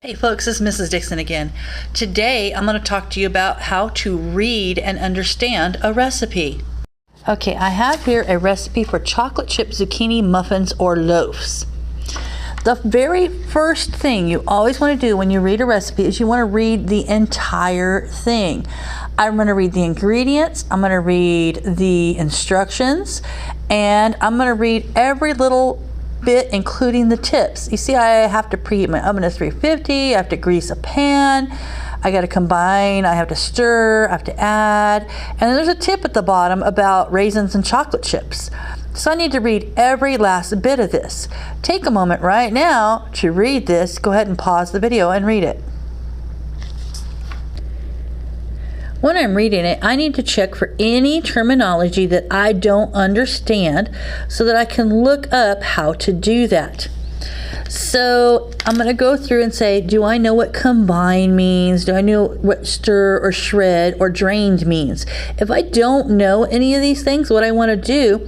Hey folks, it's Mrs. Dixon again. Today I'm going to talk to you about how to read and understand a recipe. Okay, I have here a recipe for chocolate chip zucchini muffins or loaves. The very first thing you always want to do when you read a recipe is you want to read the entire thing. I'm going to read the ingredients, I'm going to read the instructions, and I'm going to read every little bit, including the tips. You see, I have to preheat my oven to 350, I have to grease a pan, I got to combine, I have to stir, I have to add, and then there's a tip at the bottom about raisins and chocolate chips. So I need to read every last bit of this. Take a moment right now to read this. Go ahead and pause the video and read it. When I'm reading it, I need to check for any terminology that I don't understand so that I can look up how to do that. So I'm going to go through and say, do I know what combine means? Do I know what stir or shred or drained means? If I don't know any of these things, what I want to do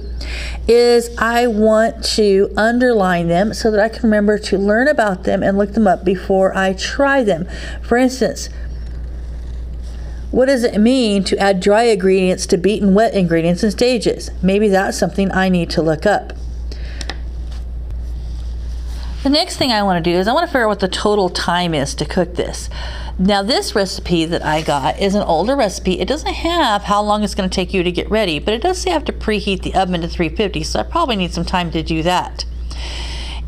is I want to underline them so that I can remember to learn about them and look them up before I try them. For instance, what does it mean to add dry ingredients to beaten wet ingredients in stages? Maybe that's something I need to look up. The next thing I want to do is I want to figure out what the total time is to cook this. Now this recipe that I got is an older recipe. It doesn't have how long it's going to take you to get ready, but it does say I have to preheat the oven to 350, so I probably need some time to do that.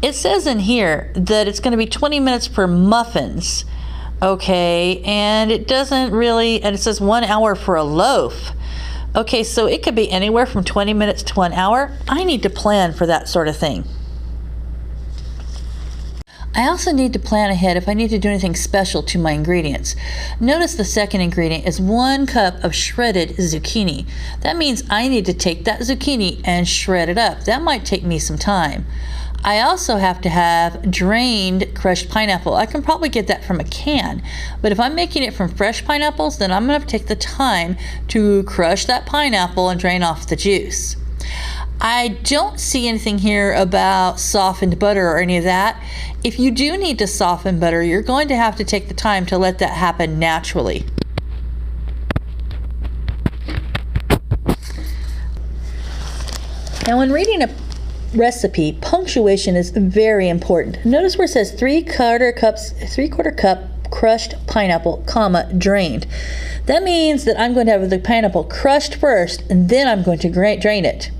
It says in here that it's going to be 20 minutes for muffins. Okay, and it doesn't really, and it says 1 hour for a loaf. Okay, so it could be anywhere from 20 minutes to 1 hour. I need to plan for that sort of thing. I also need to plan ahead if I need to do anything special to my ingredients. Notice the second ingredient is 1 cup of shredded zucchini. That means I need to take that zucchini and shred it up. That might take me some time. I also have to have drained crushed pineapple. I can probably get that from a can, but if I'm making it from fresh pineapples, then I'm going to have to take the time to crush that pineapple and drain off the juice. I don't see anything here about softened butter or any of that. If you do need to soften butter, you're going to have to take the time to let that happen naturally. Now, when reading a recipe, punctuation is very important. Notice where it says 3/4 cup crushed pineapple, comma, drained. That means that I'm going to have the pineapple crushed first and then I'm going to drain it.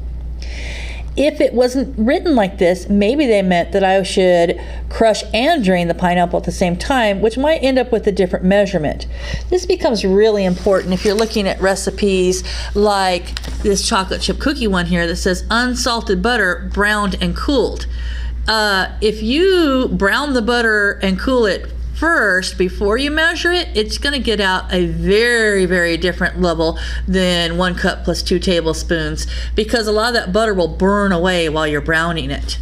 If it wasn't written like this, maybe they meant that I should crush and drain the pineapple at the same time, which might end up with a different measurement. This becomes really important if you're looking at recipes like this chocolate chip cookie one here that says unsalted butter browned and cooled. If you brown the butter and cool it first before you measure it, it's going to get out a very, very different level than 1 cup plus 2 tablespoons because a lot of that butter will burn away while you're browning it.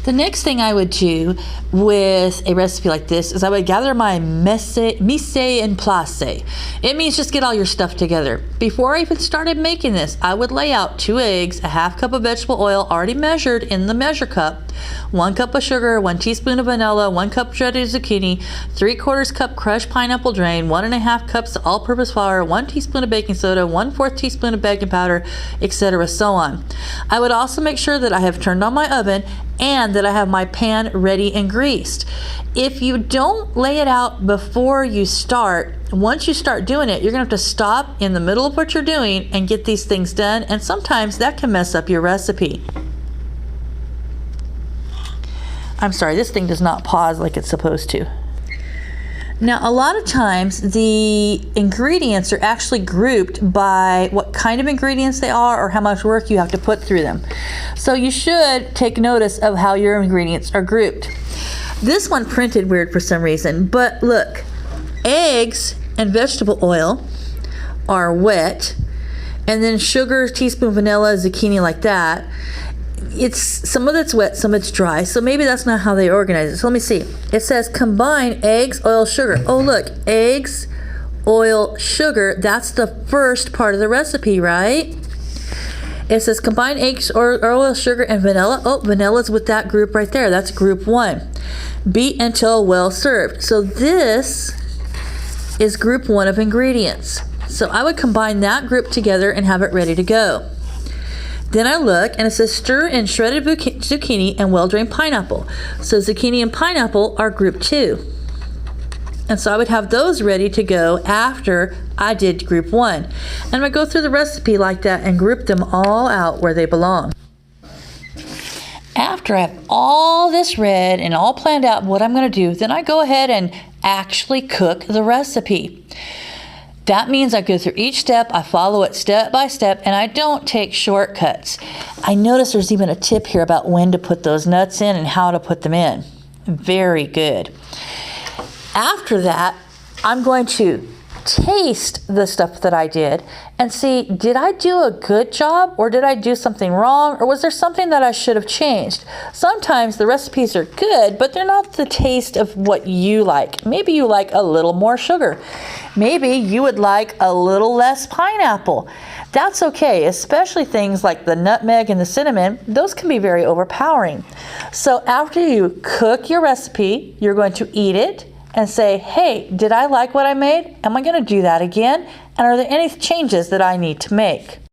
The next thing I would do with a recipe like this is I would gather my mise en place. It means just get all your stuff together. Before I even started making this, I would lay out 2 eggs, a 1/2 cup of vegetable oil already measured in the measure cup, 1 cup of sugar, 1 teaspoon of vanilla, 1 cup shredded zucchini, 3/4 cup crushed pineapple drained, 1 1/2 cups of all-purpose flour, 1 teaspoon of baking soda, 1/4 teaspoon of baking powder, etc., so on. I would also make sure that I have turned on my oven and that I have my pan ready and greased. If you don't lay it out before you start, once you start doing it, you're gonna have to stop in the middle of what you're doing and get these things done, and sometimes that can mess up your recipe. I'm sorry, this thing does not pause like it's supposed to. Now, a lot of times the ingredients are actually grouped by what kind of ingredients they are or how much work you have to put through them. So you should take notice of how your ingredients are grouped. This one printed weird for some reason, but look, eggs and vegetable oil are wet, and then sugar, teaspoon vanilla, zucchini like that. It's some of it's wet, some of it's dry, so maybe that's not how they organize it. So let me see. It says combine eggs, oil, sugar. Oh look, eggs, oil, sugar. That's the first part of the recipe, right? It says combine eggs, or oil, sugar, and vanilla. Oh, vanilla's with that group right there. That's group 1. Beat until well served. So this is group 1 of ingredients. So I would combine that group together and have it ready to go. Then I look and it says stir in shredded zucchini and well-drained pineapple. So zucchini and pineapple are group 2. And so I would have those ready to go after I did group 1. And I'm going to go through the recipe like that and group them all out where they belong. After I have all this read and all planned out what I'm going to do, then I go ahead and actually cook the recipe. That means I go through each step, I follow it step by step, and I don't take shortcuts. I notice there's even a tip here about when to put those nuts in and how to put them in. Very good. After that, I'm going to taste the stuff that I did and see, did I do a good job or did I do something wrong, or was there something that I should have changed? Sometimes the recipes are good, but they're not the taste of what you like. Maybe you like a little more sugar. Maybe you would like a little less pineapple. That's okay, especially things like the nutmeg and the cinnamon. Those can be very overpowering. So after you cook your recipe, you're going to eat it and say, hey, did I like what I made? Am I going to do that again? And are there any changes that I need to make?